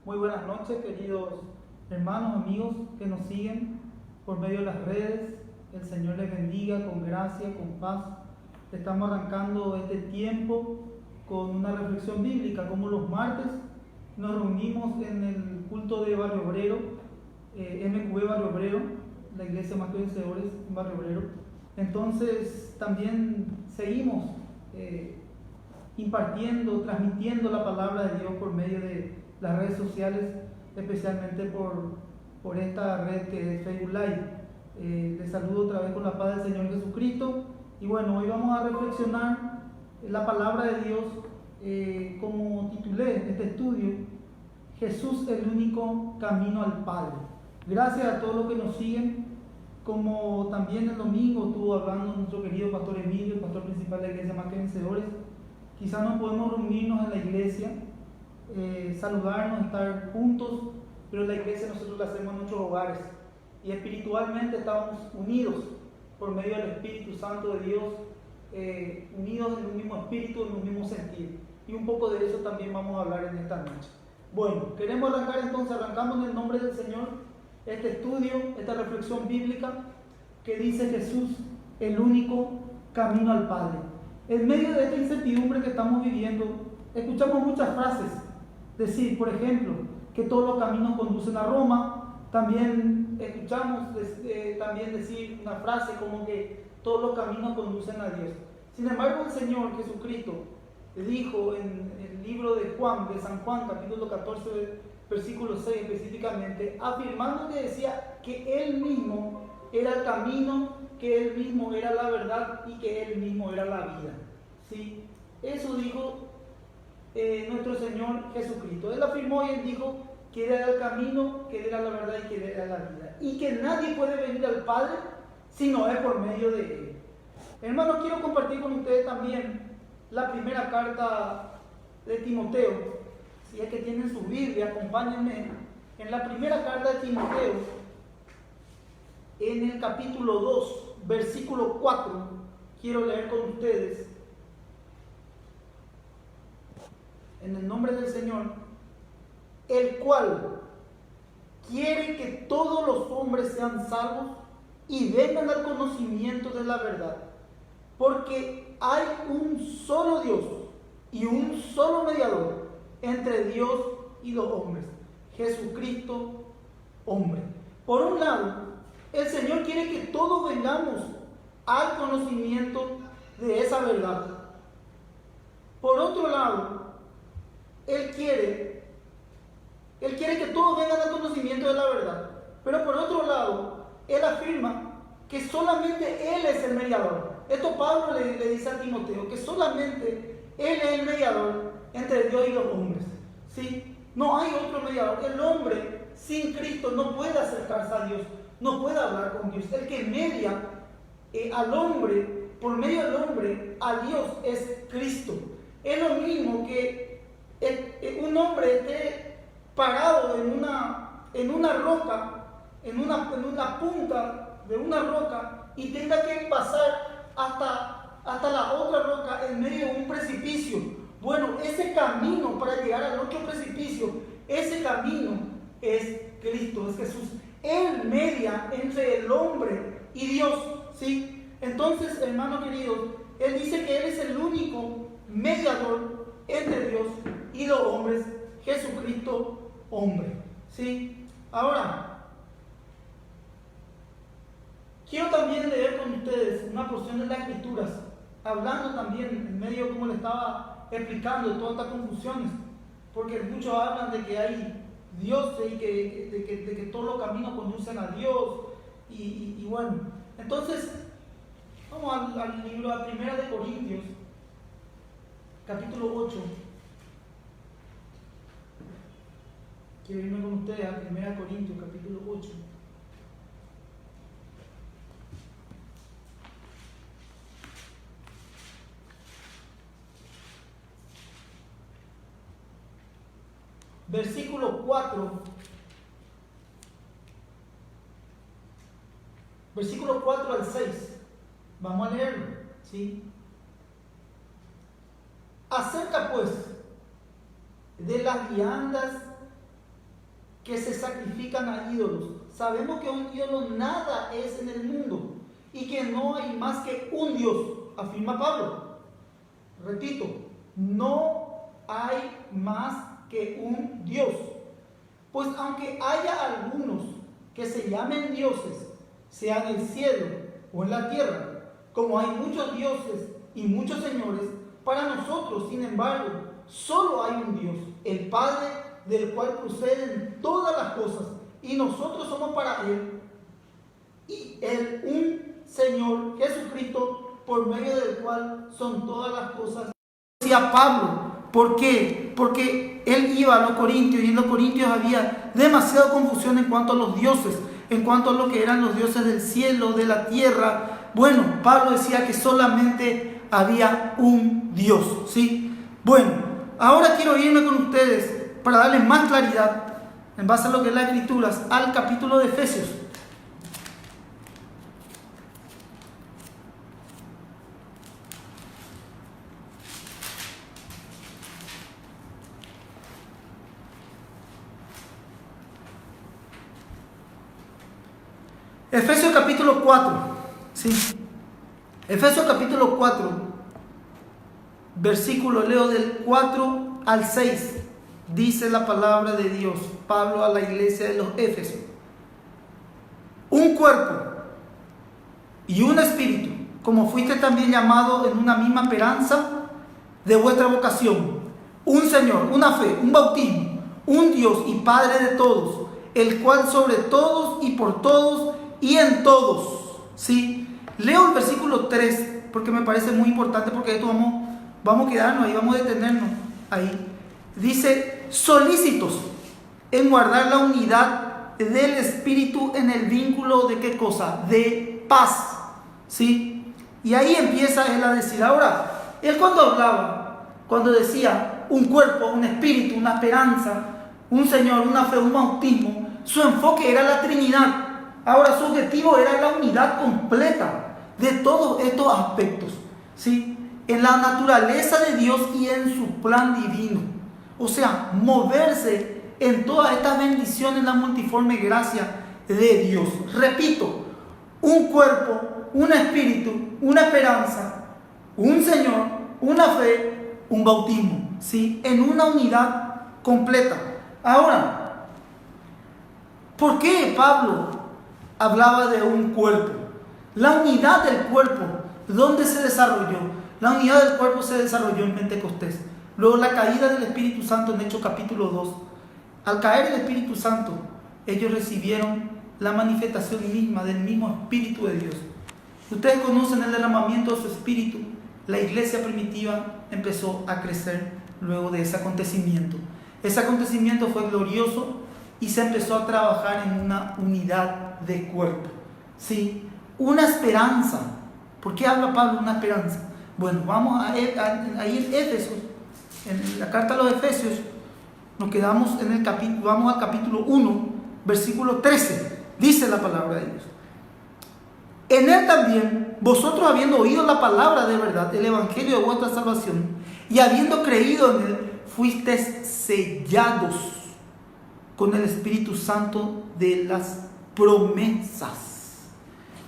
Muy buenas noches, queridos hermanos, amigos que nos siguen por medio de las redes. El Señor les bendiga con gracia, con paz. Estamos arrancando este tiempo con una reflexión bíblica, como los martes nos reunimos en el culto de Barrio Obrero, MQB Barrio Obrero, la iglesia más vencedores en Barrio Obrero. Entonces también seguimos impartiendo, transmitiendo la palabra de Dios por medio de las redes sociales, especialmente por esta red que es Facebook Live. Les saludo otra vez con la paz del Señor Jesucristo. Y bueno, hoy vamos a reflexionar la palabra de Dios, como titulé este estudio: Jesús, el único camino al Padre. Gracias a todos los que nos siguen. Como también el domingo estuvo hablando nuestro querido pastor Emilio, el pastor principal de la iglesia Más que Vencedores. Quizás no podemos reunirnos en la iglesia, saludarnos, estar juntos, pero la iglesia nosotros la hacemos en nuestros hogares y espiritualmente estamos unidos por medio del Espíritu Santo de Dios, unidos en un mismo espíritu, en un mismo sentido, y un poco de eso también vamos a hablar en esta noche. Bueno, queremos arrancar entonces, arrancamos en el nombre del Señor este estudio, esta reflexión bíblica que dice: Jesús, el único camino al Padre. En medio de esta incertidumbre que estamos viviendo, escuchamos muchas frases decir, por ejemplo, que todos los caminos conducen a Roma. También escuchamos también decir una frase como que todos los caminos conducen a Dios. Sin embargo, el Señor Jesucristo dijo en el libro de Juan, de San Juan, capítulo 14, versículo 6 específicamente, afirmando que decía que Él mismo era el camino, que Él mismo era la verdad y que Él mismo era la vida. ¿Sí? Eso dijo nuestro Señor Jesucristo. Él afirmó y Él dijo que Él era el camino, que Él era la verdad y que Él era la vida. Y que nadie puede venir al Padre si no es por medio de Él. Hermanos, quiero compartir con ustedes también la primera carta de Timoteo. Si es que tienen su Biblia, acompáñenme. En la primera carta de Timoteo, en el capítulo 2, versículo 4, quiero leer con ustedes, en el nombre del Señor, el cual quiere que todos los hombres sean salvos y vengan al conocimiento de la verdad, porque hay un solo Dios y un solo mediador entre Dios y los hombres, Jesucristo, hombre. Por un lado, el Señor quiere que todos vengamos al conocimiento de esa verdad. Por otro lado, Él quiere que todos vengan al conocimiento de la verdad. Pero por otro lado, Él afirma que solamente Él es el mediador. Esto Pablo le dice a Timoteo, que solamente Él es el mediador entre Dios y los hombres. ¿Sí? No hay otro mediador. El hombre sin Cristo no puede acercarse a Dios, no puede hablar con Dios. El que media al hombre, por medio del hombre, a Dios es Cristo. Es lo mismo que un hombre esté parado en una roca, en una punta de una roca, y tenga que pasar hasta la otra roca en medio de un precipicio. Bueno, ese camino para llegar al otro precipicio, ese camino es Cristo, es Jesús. Él media entre el hombre y Dios, ¿sí? Entonces, hermano querido, Él dice que Él es el único mediador entre Dios y los hombres, Jesucristo, hombre, ¿sí? Ahora, quiero también leer con ustedes una porción de las Escrituras, hablando también en medio, como le estaba explicando, de todas estas confusiones, porque muchos hablan de que hay dioses y de que todos los caminos conducen a Dios, y bueno, entonces vamos al libro, a 1 de Corintios, capítulo 8. Quiero irme con ustedes a 1 Corintios, capítulo 8. Versículo 4. Versículo 4 al 6. Vamos a leerlo, ¿sí? Acerca pues de las viandas que se sacrifican a ídolos. Sabemos que un ídolo nada es en el mundo y que no hay más que un Dios, afirma Pablo. Repito, no hay más que un Dios. Pues aunque haya algunos que se llamen dioses, sea en el cielo o en la tierra, como hay muchos dioses y muchos señores, para nosotros, sin embargo, solo hay un Dios, el Padre, del cual proceden todas las cosas, y nosotros somos para Él, y Él un Señor, Jesucristo, por medio del cual son todas las cosas. Decía Pablo, ¿por qué? Porque él iba a los corintios y en los corintios había demasiada confusión en cuanto a los dioses, en cuanto a lo que eran los dioses del cielo, de la tierra. Bueno, Pablo decía que solamente había un Dios, ¿sí? Bueno, ahora quiero irme con ustedes para darles más claridad en base a lo que es las Escrituras al capítulo de Efesios. Efesios capítulo 4, ¿sí? Efesios capítulo 4, versículo, leo del 4 al 6, dice la palabra de Dios, Pablo a la iglesia de los Éfesos: un cuerpo y un espíritu, como fuiste también llamado en una misma esperanza de vuestra vocación, un Señor, una fe, un bautismo, un Dios y Padre de todos, el cual sobre todos y por todos y en todos, ¿sí? Leo el versículo 3 porque me parece muy importante, porque esto vamos a quedarnos ahí, vamos a detenernos ahí. Dice: solícitos en guardar la unidad del Espíritu en el vínculo de ¿qué cosa? De paz, ¿sí? Y ahí empieza él a decir. Ahora, él cuando decía un cuerpo, un espíritu, una esperanza, un Señor, una fe, un bautismo, su enfoque era la Trinidad. Ahora, su objetivo era la unidad completa de todos estos aspectos, ¿sí? En la naturaleza de Dios y en su plan divino. O sea, moverse en todas estas bendiciones, la multiforme gracia de Dios. Repito, un cuerpo, un espíritu, una esperanza, un Señor, una fe, un bautismo, ¿sí? En una unidad completa. Ahora, ¿por qué Pablo hablaba de un cuerpo? La unidad del cuerpo, ¿dónde se desarrolló? La unidad del cuerpo se desarrolló en Pentecostés. Luego la caída del Espíritu Santo en Hechos capítulo 2. Al caer el Espíritu Santo, ellos recibieron la manifestación misma del mismo Espíritu de Dios. Ustedes conocen el derramamiento de su Espíritu. La iglesia primitiva empezó a crecer luego de ese acontecimiento. Ese acontecimiento fue glorioso y se empezó a trabajar en una unidad de cuerpo, ¿sí? Una esperanza. ¿Por qué habla Pablo de una esperanza? Bueno, vamos a ir en Éfesos, en la carta a los Efesios, nos quedamos en el capítulo, vamos al capítulo 1, versículo 13, dice la palabra de Dios: en él también, vosotros habiendo oído la palabra de verdad, el evangelio de vuestra salvación, y habiendo creído en él, fuisteis sellados con el Espíritu Santo de las promesas.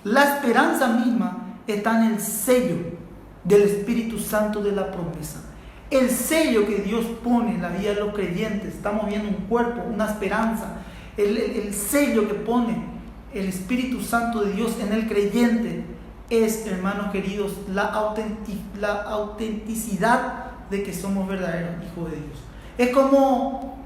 La esperanza misma está en el sello del Espíritu Santo de la promesa. El sello que Dios pone en la vida de los creyentes. Estamos viendo un cuerpo, una esperanza. El sello que pone el Espíritu Santo de Dios en el creyente es, hermanos queridos, la autenticidad de que somos verdaderos hijos de Dios. Es como,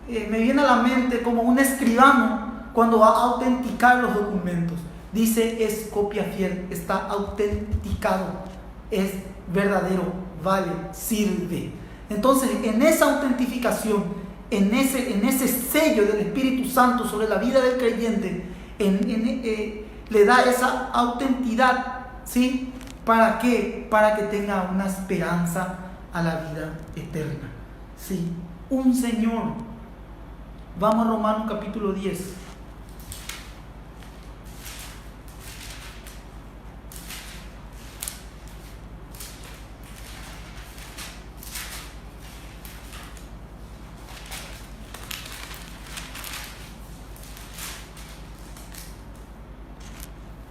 me viene a la mente como un escribano cuando va a autenticar los documentos. Dice: es copia fiel, está autenticado, es verdadero, vale, sirve. Entonces, en esa autentificación, en ese sello del Espíritu Santo sobre la vida del creyente, le da esa autenticidad, ¿sí? ¿Para qué? Para que tenga una esperanza a la vida eterna, ¿sí? Un Señor. Vamos a Romanos capítulo 10.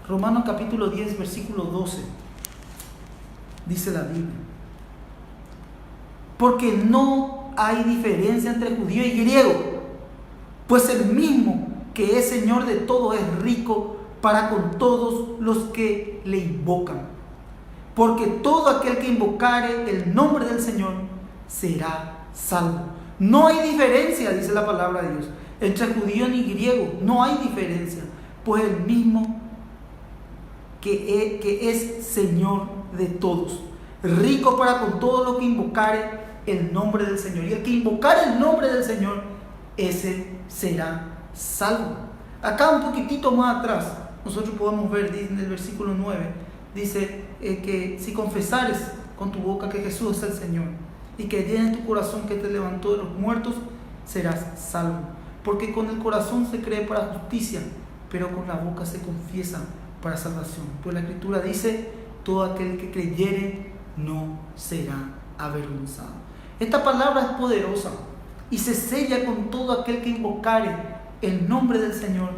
Romanos capítulo 10, versículo 12. Dice la Biblia: porque no hay diferencia entre judío y griego, pues el mismo que es Señor de todo es rico para con todos los que le invocan. Porque todo aquel que invocare el nombre del Señor será salvo. No hay diferencia, dice la palabra de Dios, entre judío ni griego. No hay diferencia, pues el mismo que es Señor de todos, rico para con todo lo que invocare el nombre del Señor. Y el que invocare el nombre del Señor, ese será salvo. Acá un poquitito más atrás, nosotros podemos ver en el versículo 9, dice que si confesares con tu boca que Jesús es el Señor y que creyeres en tu corazón que te levantó de los muertos, serás salvo. Porque con el corazón se cree para justicia, pero con la boca se confiesa para salvación. Pues la Escritura dice: todo aquel que creyere no será avergonzado. Esta palabra es poderosa y se sella con todo aquel que invocare el nombre del Señor,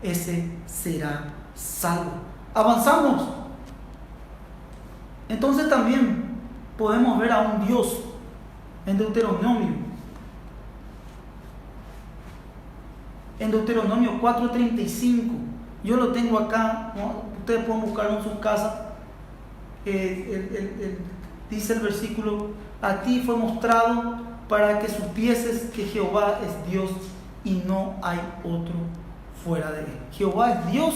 ese será salvo. Avanzamos. Entonces también podemos ver a un Dios en Deuteronomio. En Deuteronomio 4:35. Yo lo tengo acá, ¿no? Ustedes pueden buscarlo en sus casas. Dice el versículo: a ti fue mostrado para que supieses que Jehová es Dios y no hay otro fuera de él. Jehová es Dios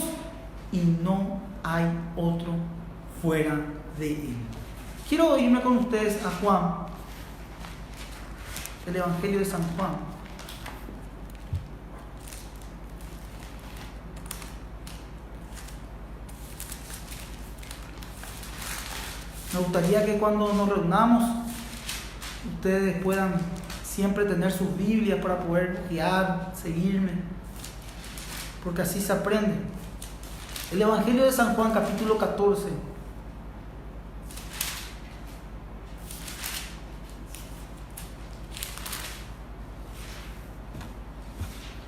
y no hay otro fuera de él. Quiero irme con ustedes a Juan, el Evangelio de San Juan. Me gustaría que cuando nos reunamos, ustedes puedan siempre tener sus Biblias para poder guiar, seguirme, porque así se aprende. El Evangelio de San Juan, capítulo 14.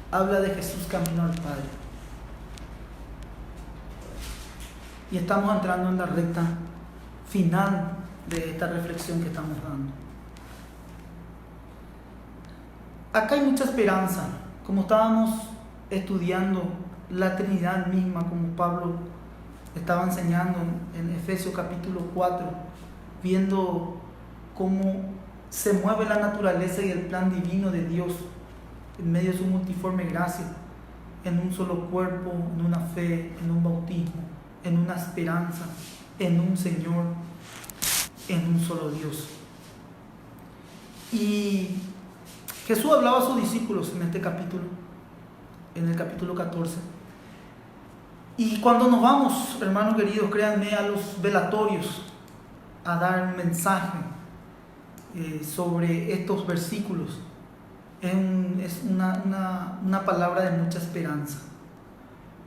Habla de Jesús camino al Padre. Y estamos entrando en la recta final de esta reflexión que estamos dando. Acá hay mucha esperanza, como estábamos estudiando la Trinidad misma, como Pablo estaba enseñando en Efesios capítulo 4, viendo cómo se mueve la naturaleza y el plan divino de Dios en medio de su multiforme gracia, en un solo cuerpo, en una fe, en un bautismo, en una esperanza, en un Señor, en un solo Dios. Y Jesús hablaba a sus discípulos en este capítulo, en el capítulo 14. Y cuando nos vamos, hermanos queridos, créanme, a los velatorios a dar un mensaje sobre estos versículos, es una palabra de mucha esperanza.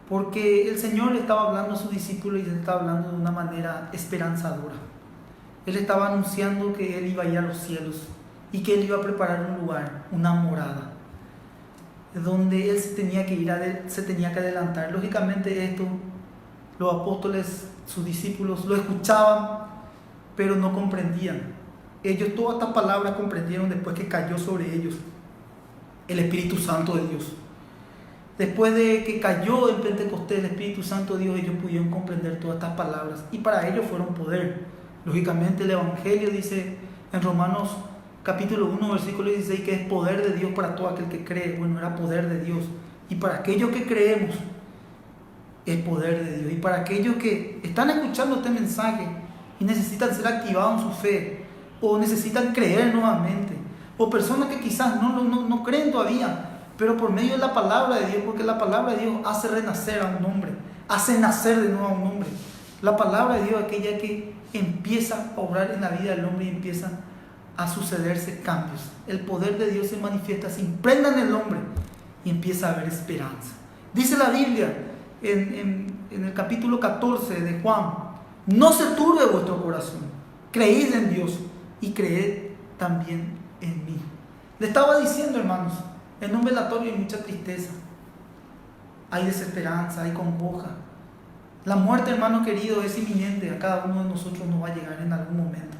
Porque el Señor le estaba hablando a sus discípulos y les estaba hablando de una manera esperanzadora. Él estaba anunciando que Él iba a ir a los cielos y que Él iba a preparar un lugar, una morada, donde Él se tenía que adelantar. Lógicamente esto, los apóstoles, sus discípulos, lo escuchaban, pero no comprendían. Ellos todas estas palabras comprendieron después que cayó sobre ellos el Espíritu Santo de Dios. Después de que cayó en Pentecostés el Espíritu Santo de Dios, ellos pudieron comprender todas estas palabras y para ellos fueron poder. Lógicamente el Evangelio dice en Romanos capítulo 1, versículo 16, que es poder de Dios para todo aquel que cree. Bueno, era poder de Dios. Y para aquellos que creemos, es poder de Dios. Y para aquellos que están escuchando este mensaje y necesitan ser activados en su fe, o necesitan creer nuevamente, o personas que quizás no creen todavía, pero por medio de la palabra de Dios, porque la palabra de Dios hace renacer a un hombre, hace nacer de nuevo a un hombre. La palabra de Dios es aquella que empieza a obrar en la vida del hombre y empieza a sucederse cambios. El poder de Dios se manifiesta, se impregna en el hombre y empieza a haber esperanza. Dice la Biblia en el capítulo 14 de Juan: no se turbe vuestro corazón, creed en Dios y creed también en mí. Le estaba diciendo, hermanos, en un velatorio hay mucha tristeza, hay desesperanza, hay congoja, La muerte, hermano querido, es inminente. A cada uno de nosotros nos va a llegar en algún momento.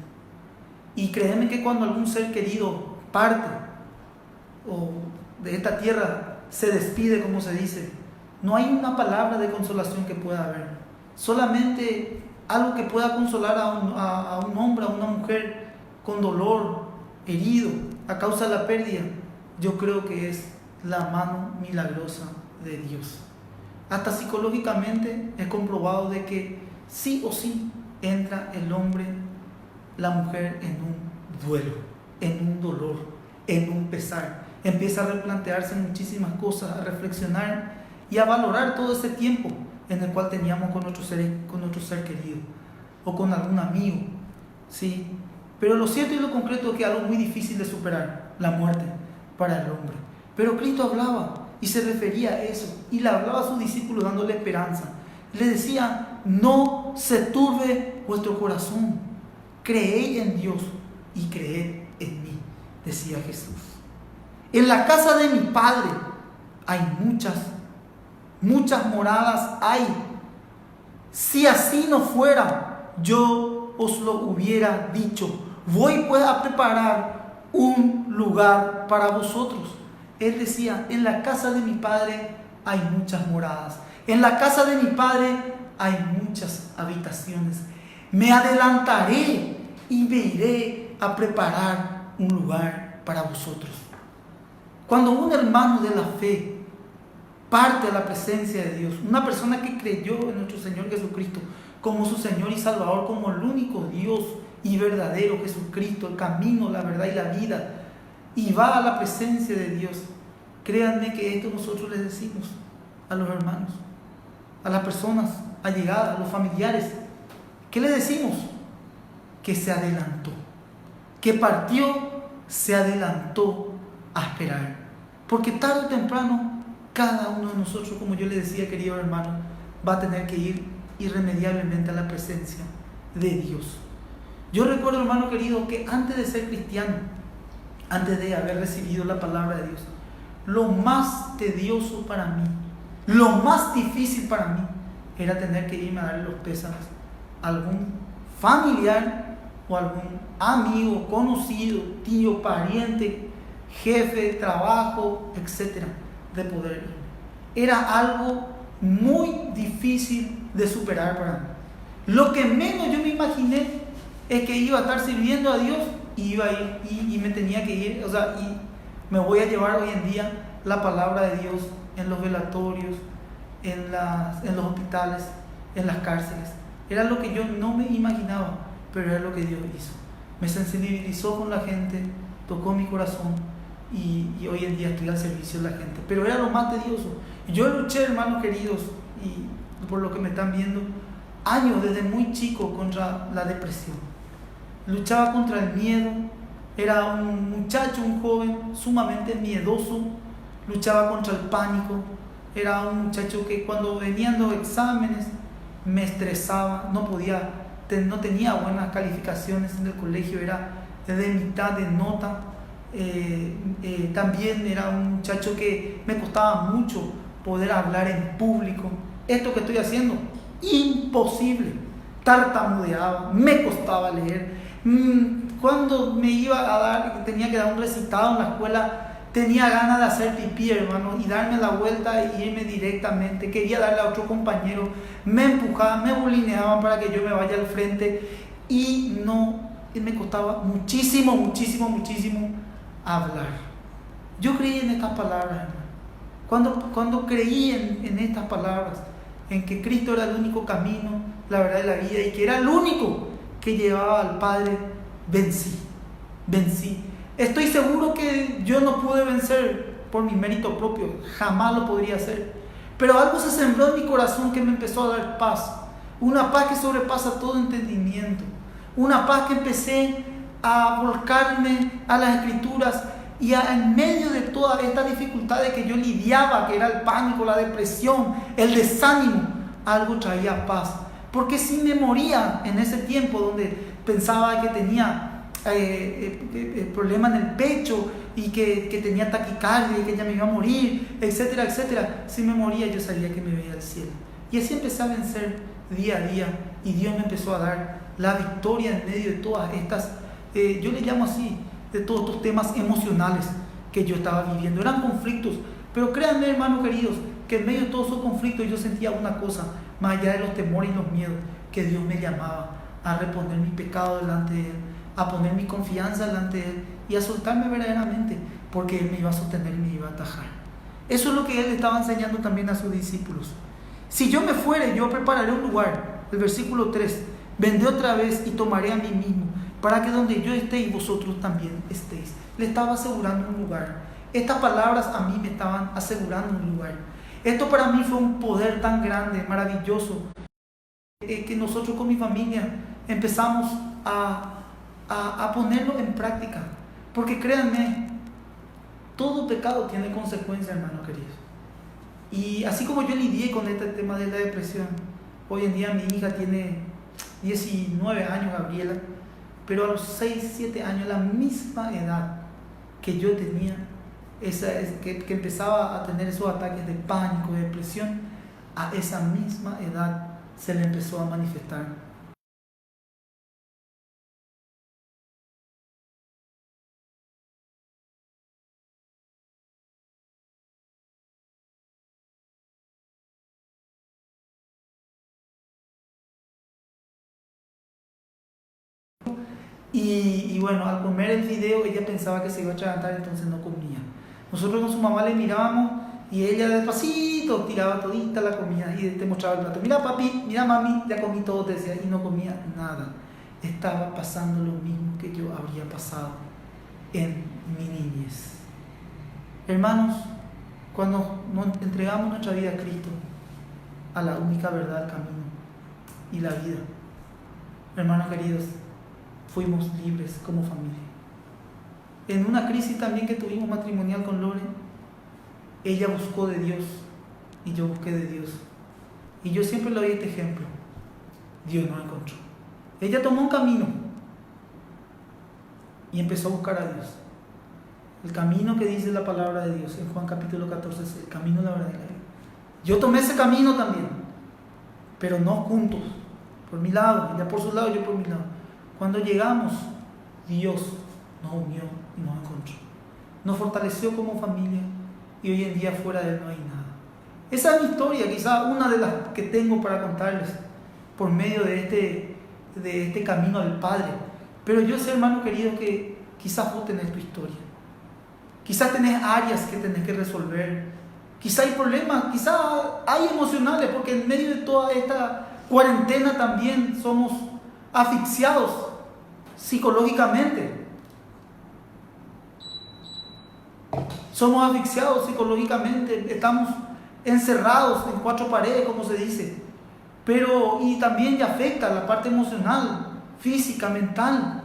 Y créeme que cuando algún ser querido parte o de esta tierra se despide, como se dice, no hay una palabra de consolación que pueda haber. Solamente algo que pueda consolar a un hombre, a una mujer con dolor, herido, a causa de la pérdida. Yo creo que es la mano milagrosa de Dios. Hasta psicológicamente es comprobado de que sí o sí entra el hombre, la mujer en un duelo, en un dolor, en un pesar. Empieza a replantearse muchísimas cosas, a reflexionar y a valorar todo ese tiempo en el cual teníamos con nuestro ser querido o con algún amigo, ¿sí? Pero lo cierto y lo concreto es que es algo muy difícil de superar, la muerte para el hombre. Pero Cristo hablaba y se refería a eso, y le hablaba a sus discípulos dándole esperanza. Le decía: no se turbe vuestro corazón, creed en Dios y creed en mí, decía Jesús. En la casa de mi Padre hay muchas moradas hay. Si así no fuera, yo os lo hubiera dicho. Voy pues a preparar un lugar para vosotros. Él decía: en la casa de mi Padre hay muchas moradas. En la casa de mi Padre hay muchas habitaciones. Me adelantaré y me iré a preparar un lugar para vosotros. Cuando un hermano de la fe parte a la presencia de Dios, una persona que creyó en nuestro Señor Jesucristo como su Señor y Salvador, como el único Dios y verdadero Jesucristo, el camino, la verdad y la vida, y va a la presencia de Dios, créanme que esto nosotros les decimos a los hermanos, a las personas allegadas, a los familiares. ¿Qué le decimos? Que se adelantó, que partió, se adelantó a esperar, porque tarde o temprano cada uno de nosotros, como yo le decía, querido hermano, va a tener que ir irremediablemente a la presencia de Dios. Yo recuerdo, hermano querido, que antes de ser cristiano, antes de haber recibido la palabra de Dios, lo más tedioso para mí, lo más difícil para mí, era tener que irme a darle los pésames a algún familiar o algún amigo, conocido, tío, pariente, jefe, trabajo, etcétera, de poder ir. Era algo muy difícil de superar para mí. Lo que menos yo me imaginé es que iba a estar sirviendo a Dios y iba a ir y me tenía que ir, y me voy a llevar hoy en día la palabra de Dios en los velatorios, en los hospitales, en las cárceles. Era lo que yo no me imaginaba, pero era lo que Dios hizo. Me sensibilizó con la gente, tocó mi corazón y hoy en día estoy al servicio de la gente. Pero era lo más tedioso. Yo luché, hermanos queridos, y por lo que me están viendo, años desde muy chico contra la depresión. Luchaba contra el miedo. Era un muchacho, un joven sumamente miedoso. Luchaba contra el pánico. Era un muchacho que cuando venían los exámenes me estresaba, no tenía buenas calificaciones en el colegio, era de mitad de nota. También era un muchacho que me costaba mucho poder hablar en público. Esto que estoy haciendo, imposible. Tartamudeaba, me costaba leer. Cuando me iba a dar, tenía que dar un recitado en la escuela, tenía ganas de hacer pipí, hermano, y darme la vuelta e irme directamente. Quería darle a otro compañero, me empujaban, me bulineaban para que yo me vaya al frente y me costaba muchísimo hablar. Yo creí en estas palabras, hermano. Cuando creí en estas palabras, en que Cristo era el único camino, la verdad y la vida, y que era el único que llevaba al Padre, vencí. Estoy seguro que yo no pude vencer por mi mérito propio, jamás lo podría hacer. Pero algo se sembró en mi corazón que me empezó a dar paz. Una paz que sobrepasa todo entendimiento. Una paz que empecé a volcarme a las Escrituras y en medio de todas estas dificultades que yo lidiaba, que era el pánico, la depresión, el desánimo, algo traía paz. Porque si me moría en ese tiempo donde pensaba que tenía problema en el pecho y que tenía taquicardia y que ya me iba a morir, etcétera, si me moría yo sabía que me veía al cielo. Y así empecé a vencer día a día, y Dios me empezó a dar la victoria en medio de todas estas, yo le llamo así, de todos estos temas emocionales que yo estaba viviendo. Eran conflictos, pero créanme, hermanos queridos, que en medio de todos esos conflictos yo sentía una cosa, más allá de los temores y los miedos, que Dios me llamaba a reponer mi pecado delante de Él, a poner mi confianza delante de Él y a soltarme verdaderamente, porque Él me iba a sostener y me iba a atajar. Eso es lo que Él estaba enseñando también a sus discípulos. Si yo me fuere, yo prepararé un lugar. El versículo 3, vendré otra vez y tomaré a mí mismo, para que donde yo esté y vosotros también estéis. Le estaba asegurando un lugar. Estas palabras a mí me estaban asegurando un lugar. Esto para mí fue un poder tan grande, maravilloso, que nosotros con mi familia empezamos a ponerlo en práctica. Porque créanme, todo pecado tiene consecuencias, hermanos queridos. Y así como yo lidié con este tema de la depresión, hoy en día mi hija tiene 19 años, Gabriela, pero a los 6, 7 años, la misma edad que yo tenía, que empezaba a tener esos ataques de pánico, de depresión, a esa misma edad se le empezó a manifestar. Y bueno, al comer el fideo ella pensaba que se iba a atragantar, entonces no comía. Nosotros con su mamá le mirábamos y ella despacito tiraba todita la comida y te mostraba el plato. Mira papi, mira mami, ya comí todo, te decía, y no comía nada. Estaba pasando lo mismo que yo habría pasado en mi niñez. Hermanos, cuando nos entregamos nuestra vida a Cristo, a la única verdad, el camino y la vida, hermanos queridos, fuimos libres como familia. En una crisis también que tuvimos matrimonial con Lore, ella buscó de Dios y yo busqué de Dios. Y yo siempre le doy este ejemplo. Dios nos encontró. Ella tomó un camino y empezó a buscar a Dios. El camino que dice la palabra de Dios en Juan capítulo 14 es el camino, la verdad y la vida. Yo tomé ese camino también, pero no juntos, por mi lado, ella por su lado, yo por mi lado. Cuando llegamos, Dios nos unió y nos encontró. Nos fortaleció como familia y hoy en día fuera de Él no hay nada. Esa es mi historia, quizás una de las que tengo para contarles por medio de este camino al Padre. Pero yo sé, hermano querido, que quizás vos tenés tu historia. Quizás tenés áreas que tenés que resolver. Quizás hay problemas, quizás hay emocionales, porque en medio de toda esta cuarentena también somos asfixiados psicológicamente. Somos asfixiados psicológicamente, estamos encerrados en 4 paredes, como se dice. Pero, y también ya afecta la parte emocional, física, mental.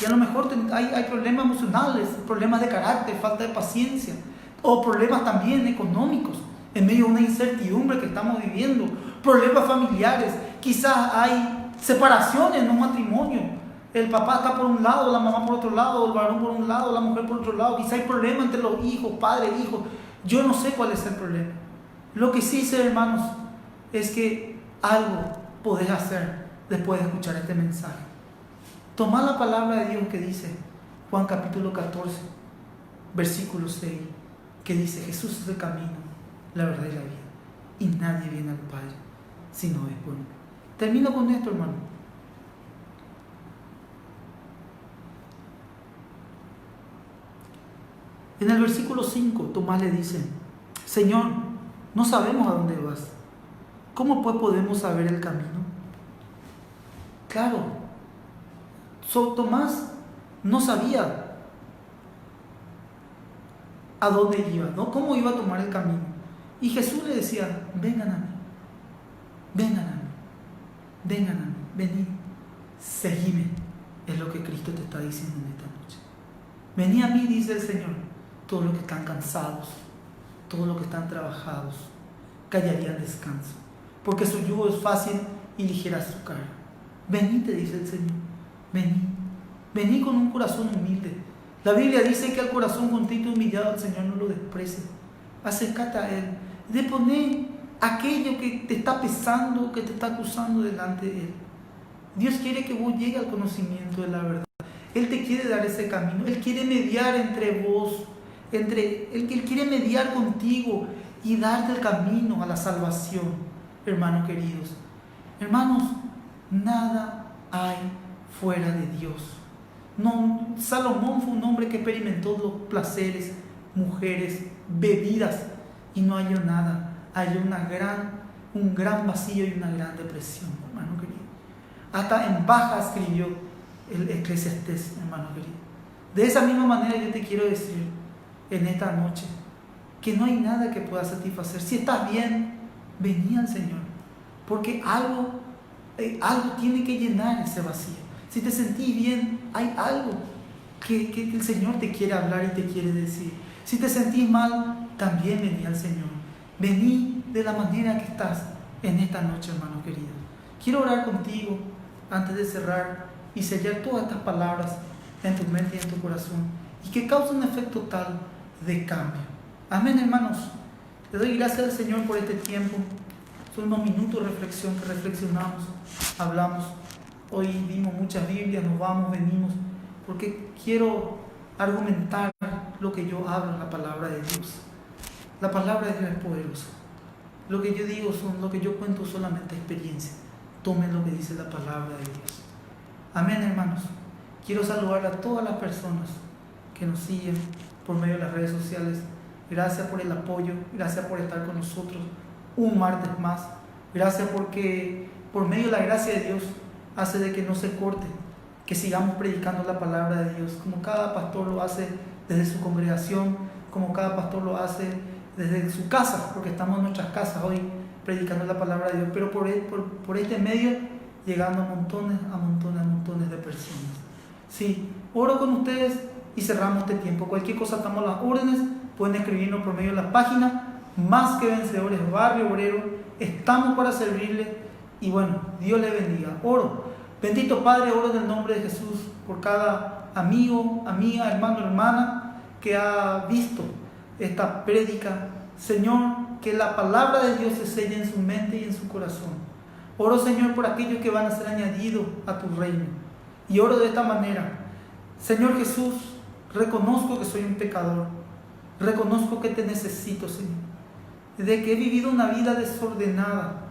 Y a lo mejor hay problemas emocionales, problemas de carácter, falta de paciencia, o problemas también económicos, en medio de una incertidumbre que estamos viviendo, problemas familiares, quizás hay separaciones en un matrimonio. El papá está por un lado, la mamá por otro lado, el varón por un lado, la mujer por otro lado. Quizá hay problemas entre los hijos, padre, hijo. Yo no sé cuál es el problema. Lo que sí sé, hermanos, es que algo podés hacer después de escuchar este mensaje. Tomá la palabra de Dios que dice Juan capítulo 14, versículo 6, que dice: Jesús es el camino, la verdad y la vida, y nadie viene al Padre si no es por mí. Termino con esto, hermano. En el versículo 5, Tomás le dice: Señor, no sabemos a dónde vas. ¿Cómo pues podemos saber el camino? Claro, Tomás no sabía a dónde iba, ¿no? Cómo iba a tomar el camino. Y Jesús le decía: vengan a mí, vengan a mí, vengan a mí, venid, seguime. Es lo que Cristo te está diciendo en esta noche. Venid a mí, dice el Señor, todos los que están cansados, todos los que están trabajados, que hallarían descanso, porque su yugo es fácil y ligera su carga. Venid, te dice el Señor, venid, venid con un corazón humilde. La Biblia dice que al corazón contrito y humillado el Señor no lo desprecia. Acércate a Él, deponé aquello que te está pesando, que te está acusando delante de Él. Dios quiere que vos llegues al conocimiento de la verdad. Él te quiere dar ese camino. Él quiere mediar entre vos, Él quiere mediar contigo y darte el camino a la salvación, hermanos queridos. Hermanos, nada hay fuera de Dios. No, Salomón fue un hombre que experimentó los placeres, mujeres, bebidas, y no halló nada. Halló un gran vacío y una gran depresión, hermano querido. Hasta en baja escribió el Eclesiastés, hermano querido. De esa misma manera yo te quiero decir en esta noche que no hay nada que pueda satisfacer. Si estás bien, vení al Señor, porque algo tiene que llenar ese vacío. Si te sentís bien, hay algo que el Señor te quiere hablar y te quiere decir. Si te sentís mal, también vení al Señor. Vení de la manera que estás en esta noche, hermano querido. Quiero orar contigo antes de cerrar y sellar todas estas palabras en tu mente y en tu corazón, y que causen un efecto tal de cambio. Amén, hermanos. Le doy gracias al Señor por este tiempo. Son unos minutos de reflexión que reflexionamos, hablamos. Hoy vimos muchas Biblias, nos vamos, venimos, porque quiero argumentar lo que yo hablo en la palabra de Dios. La palabra de Dios es poderosa. Lo que yo digo lo que yo cuento solamente experiencia. Tomen lo que dice la palabra de Dios. Amén, hermanos. Quiero saludar a todas las personas que nos siguen por medio de las redes sociales. Gracias por el apoyo, gracias por estar con nosotros un martes más. Gracias porque por medio de la gracia de Dios hace de que no se corte, que sigamos predicando la palabra de Dios, como cada pastor lo hace desde su congregación, como cada pastor lo hace desde su casa, porque estamos en nuestras casas hoy predicando la palabra de Dios, pero por este medio llegando a montones de personas. Sí, oro con ustedes y cerramos este tiempo. Cualquier cosa, estamos a las órdenes. Pueden escribirnos por medio de la página Más que Vencedores Barrio Obrero. Estamos para servirles y bueno, Dios les bendiga. Oro. Bendito Padre, oro en el nombre de Jesús por cada amigo, amiga, hermano, hermana que ha visto esta prédica. Señor, que la palabra de Dios se selle en su mente y en su corazón. Oro, Señor, por aquellos que van a ser añadidos a tu reino. Y oro de esta manera. Señor Jesús, reconozco que soy un pecador. Reconozco que te necesito, Señor. De que he vivido una vida desordenada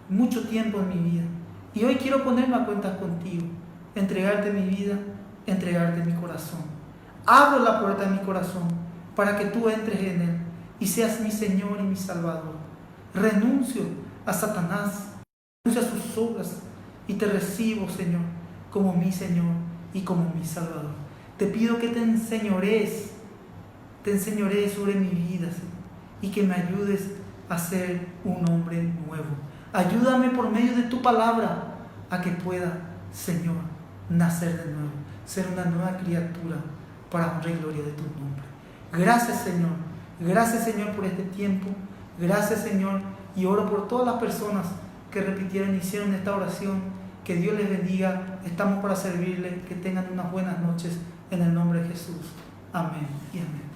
mucho tiempo en mi vida. Y hoy quiero ponerme a cuentas contigo. Entregarte mi vida, entregarte mi corazón. Abro la puerta de mi corazón para que tú entres en él y seas mi Señor y mi Salvador. Renuncio a Satanás, renuncio a sus obras y te recibo, Señor, como mi Señor y como mi Salvador. Te pido que te enseñorees sobre mi vida, Señor, y que me ayudes a ser un hombre nuevo. Ayúdame por medio de tu palabra a que pueda, Señor, nacer de nuevo, ser una nueva criatura para honra y gloria de tu nombre. Gracias, Señor. Gracias, Señor, por este tiempo. Gracias, Señor. Y oro por todas las personas que repitieron y hicieron esta oración. Que Dios les bendiga. Estamos para servirle. Que tengan unas buenas noches en el nombre de Jesús. Amén y amén.